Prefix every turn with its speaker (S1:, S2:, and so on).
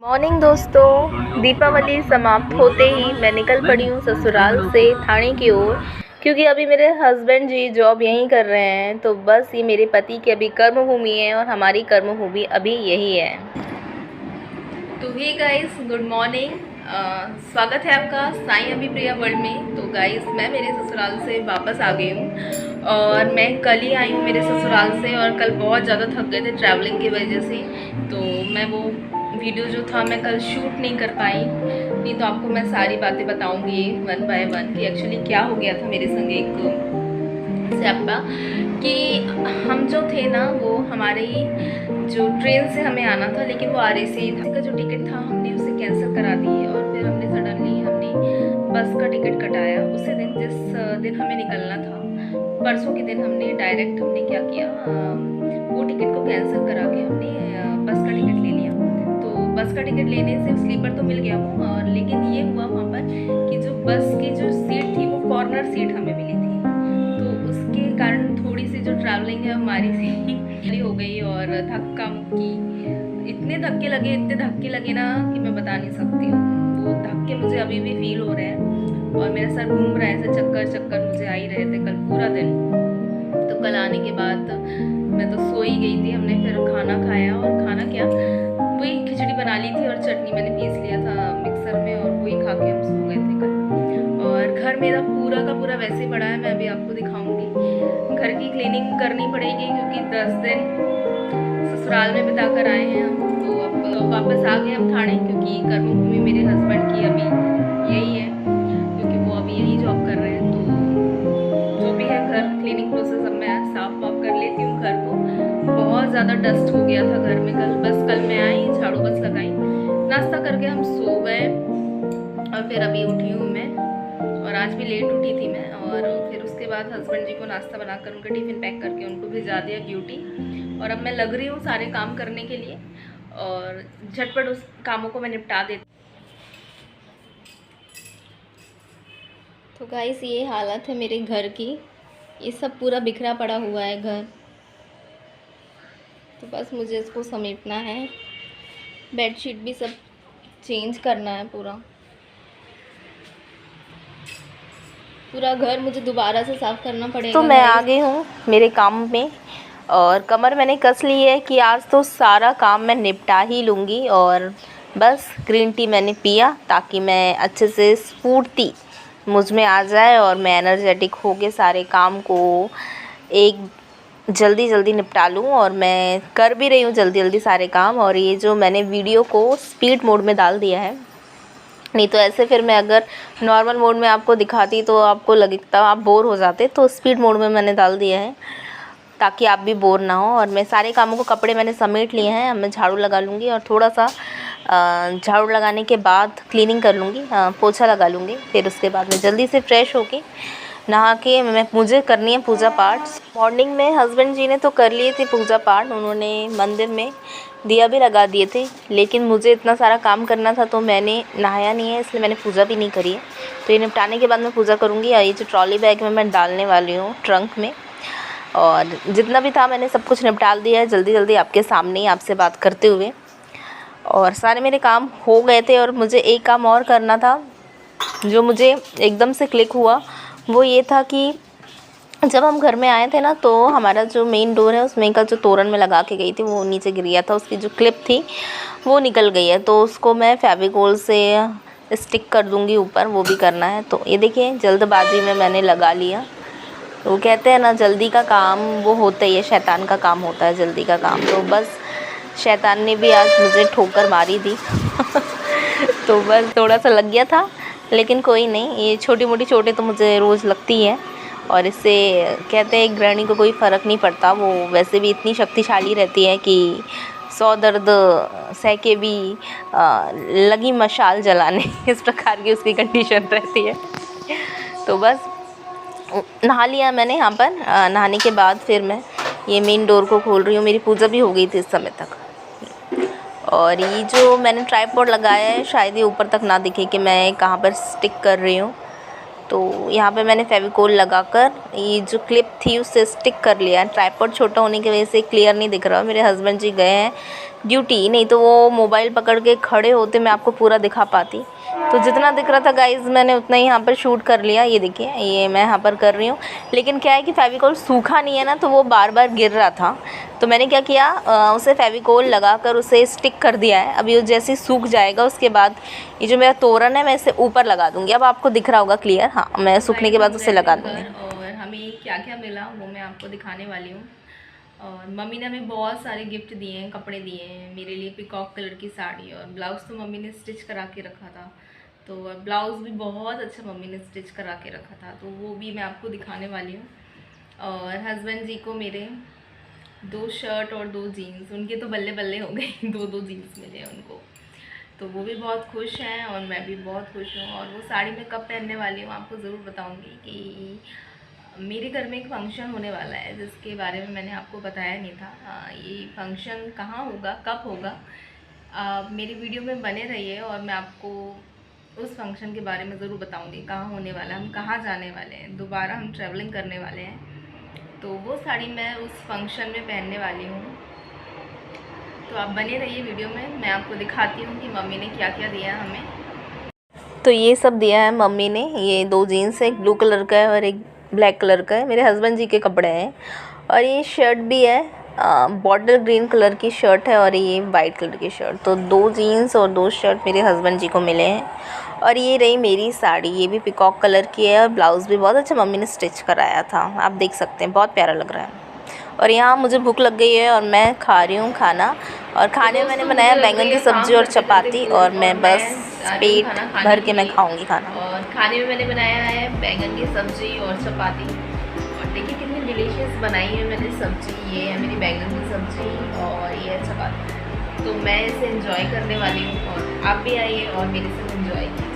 S1: Morning दोस्तों, दीपावली समाप्त होते ही मैं निकल पड़ी हूँ ससुराल से थाने की ओर, क्योंकि अभी मेरे हस्बैंड जी जॉब यहीं कर रहे हैं। तो बस ये मेरे पति की अभी कर्मभूमि है और हमारी कर्मभूमि अभी यही है। तो हे गाइस, गुड मॉर्निंग। स्वागत है आपका साईं अभिप्रिया वर्ल्ड में। तो गाइस, मैं मेरे ससुराल से वापस आ गई हूँ और मैं कल ही आई हूँ मेरे ससुराल से, और कल बहुत ज़्यादा थक गए थे ट्रैवलिंग की वजह से। तो मैं वो वीडियो जो था मैं कल शूट नहीं कर पाई, नहीं तो आपको मैं सारी बातें बताऊंगी वन बाय वन कि एक्चुअली क्या हो गया था मेरे संग एक स्यापा। कि हम जो थे ना, वो हमारी जो ट्रेन से हमें आना था, लेकिन वो RAC का जो टिकट था हमने उसे कैंसिल करा दी, और फिर हमने सडनली बस का टिकट कटाया। उसी दिन जिस दिन हमें निकलना था, परसों के दिन हमने क्या किया, वो टिकट को कैंसिल करा के हमने बस का टिकट ले लिया। तो बस का टिकट लेने से स्लीपर तो मिल गया वो, और लेकिन ये हुआ वहाँ पर कि जो बस की जो सीट थी वो कॉर्नर सीट हमें मिली थी। तो उसके कारण थोड़ी सी जो ट्रैवलिंग है हमारी सी हो गई, और धक्का मुक्की, इतने धक्के लगे ना कि मैं बता नहीं सकती हूँ। वो धक्के मुझे अभी भी फील हो रहे हैं, और मेरा सर घूम रहा है, ऐसे चक्कर मुझे आ ही रहे थे कल पूरा दिन। तो कल आने के बाद मैं तो सो ही गई थी। हमने फिर खाना खाया, और खाना क्या, वही खिचड़ी बना ली थी और चटनी मैंने पीस लिया था मिक्सर में, और वही खा के हम सो गए थे कल। और घर मेरा पूरा का पूरा वैसे ही पड़ा है, मैं अभी आपको दिखाऊंगी। घर की क्लीनिंग करनी पड़ेगी, क्योंकि 10 दिन ससुराल में बिताकर आए हैं हम। तो अब वापस आ गए हम थाने, क्योंकि कर्मभूमि मेरे हस्बैंड की अभी यही है, क्योंकि वो अभी यही जॉब कर रहे हैं। तो जो भी है घर क्लीनिंग प्रोसेस, अब मैं साफ वाफ कर लेती हूँ घर को। बहुत ज़्यादा डस्ट हो गया था घर में कल मैं आई, झाड़ू बस लगाई, नाश्ता करके हम सो गए, और फिर अभी उठी हूँ मैं। और आज भी लेट उठी थी मैं, और फिर उसके बाद हस्बैंड जी को नाश्ता बनाकर उनका टिफ़िन पैक करके उनको भिजा दिया ड्यूटी। और अब मैं लग रही हूँ सारे काम करने के लिए, और झटपट उस कामों को मैं निपटा देती। तो गाइस, ये हालत है मेरे घर की, ये सब पूरा बिखरा पड़ा हुआ है घर। तो बस मुझे इसको समेटना है, बेडशीट भी सब चेंज करना है, पूरा घर मुझे दोबारा से साफ़ करना पड़ेगा। तो मैं आ गई हूँ मेरे काम में, और कमर मैंने कस ली है कि आज तो सारा काम मैं निपटा ही लूँगी। और बस ग्रीन टी मैंने पिया ताकि मैं अच्छे से स्फूर्ति मुझ में आ जाए, और मैं एनर्जेटिक होके सारे काम को एक जल्दी निपटा लूँ। और मैं कर भी रही हूँ जल्दी सारे काम। और ये जो मैंने वीडियो को स्पीड मोड में डाल दिया है, नहीं तो ऐसे फिर मैं अगर नॉर्मल मोड में आपको दिखाती तो आपको लगता आप बोर हो जाते। तो स्पीड मोड में मैंने डाल दिया है ताकि आप भी बोर ना हो। और मैं सारे कामों को, कपड़े मैंने समेट लिए हैं, अब मैं झाड़ू लगा लूँगी, और थोड़ा सा झाड़ू लगाने के बाद क्लीनिंग कर लूँगी, पोछा लगा लूँगी। फिर उसके बाद मैं जल्दी से फ्रेश होके नहा के मुझे करनी है पूजा पाठ। मॉर्निंग में हस्बैंड जी ने तो कर लिए थे पूजा पाठ, उन्होंने मंदिर में दिया भी लगा दिए थे, लेकिन मुझे इतना सारा काम करना था तो मैंने नहाया नहीं है, इसलिए मैंने पूजा भी नहीं करी है। तो ये निपटाने के बाद मैं पूजा करूँगी। और ये जो ट्रॉली बैग में मैं डालने वाली हूँ ट्रंक में, और जितना भी था मैंने सब कुछ निपटा दिया है जल्दी आपके सामने ही आपसे बात करते हुए। और सारे मेरे काम हो गए थे, और मुझे एक काम और करना था जो मुझे एकदम से क्लिक हुआ। वो ये था कि जब हम घर में आए थे ना, तो हमारा जो मेन डोर है उसमें का जो तोरण में लगा के गई थी वो नीचे गिर गया था, उसकी जो क्लिप थी वो निकल गई है। तो उसको मैं फेविकोल से स्टिक कर दूँगी ऊपर, वो भी करना है। तो ये देखिए जल्दबाजी में मैंने लगा लिया। वो कहते हैं ना, जल्दी का काम वो होता ही है, शैतान का काम होता है जल्दी का काम। तो बस शैतान ने भी आज मुझे ठोकर मारी दी तो बस थोड़ा सा लग गया था, लेकिन कोई नहीं, ये छोटी मोटी चोटें तो मुझे रोज़ लगती हैं, और इससे कहते हैं गृहिणी को कोई फ़र्क नहीं पड़ता। वो वैसे भी इतनी शक्तिशाली रहती है कि 100 दर्द सह के भी लगी मशाल जलाने इस प्रकार की उसकी कंडीशन रहती है। तो बस नहा लिया मैंने यहाँ पर। नहाने के बाद फिर मैं ये मेन डोर को खोल रही हूँ। मेरी पूजा भी हो गई थी इस समय तक। और ये जो मैंने ट्राइपॉड लगाया है, शायद ये ऊपर तक ना दिखे कि मैं कहाँ पर स्टिक कर रही हूँ। तो यहाँ पे मैंने फेविकोल लगाकर ये जो क्लिप थी उससे स्टिक कर लिया है। ट्राइपॉड छोटा होने की वजह से क्लियर नहीं दिख रहा। मेरे हस्बैंड जी गए हैं ड्यूटी, नहीं तो वो मोबाइल पकड़ के खड़े होते मैं आपको पूरा दिखा पाती। तो जितना दिख रहा था गाइज़ मैंने उतना ही यहाँ पर शूट कर लिया। ये देखिए ये मैं यहाँ पर कर रही हूँ, लेकिन क्या है कि फ़ेविकोल सूखा नहीं है ना, तो वो बार बार गिर रहा था। तो मैंने क्या किया, उसे फ़ेविकोल लगा कर उसे स्टिक कर दिया है। अभी वो जैसे ही सूख जाएगा उसके बाद ये जो मेरा तोरण है मैं इसे ऊपर लगा दूँगी। अब आपको दिख रहा होगा क्लियर। हाँ, मैं सूखने के बाद उसे लगा दूँगी। और हमें क्या क्या मिला वो मैं आपको दिखाने वाली हूँ। और मम्मी ने हमें बहुत सारे गिफ्ट दिए हैं, कपड़े दिए हैं। मेरे लिए पिकॉक कलर की साड़ी और ब्लाउज़ तो मम्मी ने स्टिच करा के रखा था। तो ब्लाउज़ भी बहुत अच्छा मम्मी ने स्टिच करा के रखा था, तो वो भी मैं आपको दिखाने वाली हूँ। और हस्बैंड जी को मेरे 2 शर्ट और 2 जीन्स, उनके तो बल्ले बल्ले हो गए 2 जीन्स मिले उनको, तो वो भी बहुत खुश हैं और मैं भी बहुत खुश हूँ। और वो साड़ी मैं कब पहनने वाली हूँ आपको ज़रूर बताऊँगी कि मेरे घर में एक फ़ंक्शन होने वाला है जिसके बारे में मैंने आपको बताया नहीं था। ये फंक्शन कहाँ होगा, कब होगा, मेरी वीडियो में बने रहिए और मैं आपको उस फंक्शन के बारे में ज़रूर बताऊंगी कहाँ होने वाला है, हम कहाँ जाने वाले हैं, दोबारा हम ट्रैवलिंग करने वाले हैं। तो वो साड़ी मैं उस फंक्शन में पहनने वाली हूँ, तो आप बने रहिए वीडियो में। मैं आपको दिखाती हूँ कि मम्मी ने क्या क्या दिया है हमें। तो ये सब दिया है मम्मी ने, ये 2 जीन्स है, एक ब्लू कलर का है और एक ब्लैक कलर का है, मेरे हस्बैंड जी के कपड़े हैं। और ये शर्ट भी है, बॉटल ग्रीन कलर की शर्ट है और ये वाइट कलर की शर्ट। तो 2 जीन्स और 2 शर्ट मेरे हस्बैंड जी को मिले हैं। और ये रही मेरी साड़ी, ये भी पिकॉक कलर की है और ब्लाउज़ भी बहुत अच्छा मम्मी ने स्टिच कराया था, आप देख सकते हैं, बहुत प्यारा लग रहा है। और यहाँ मुझे भूख लग गई है और मैं खा रही हूँ खाना। और खाने में मैंने बनाया बैंगन की सब्ज़ी और चपाती, और मैं बस पेट भर के मैं खाऊँगी खाना। और खाने में मैंने बनाया है बैंगन की सब्ज़ी और चपाती, और देखिए कितनी डिलीशियस बनाई है मैंने सब्ज़ी। ये है मेरी बैंगन की सब्ज़ी और ये है चपाती। तो मैं इसे एंजॉय करने वाली हूँ और आप भी आइए और मेरे साथ एंजॉय कीजिए।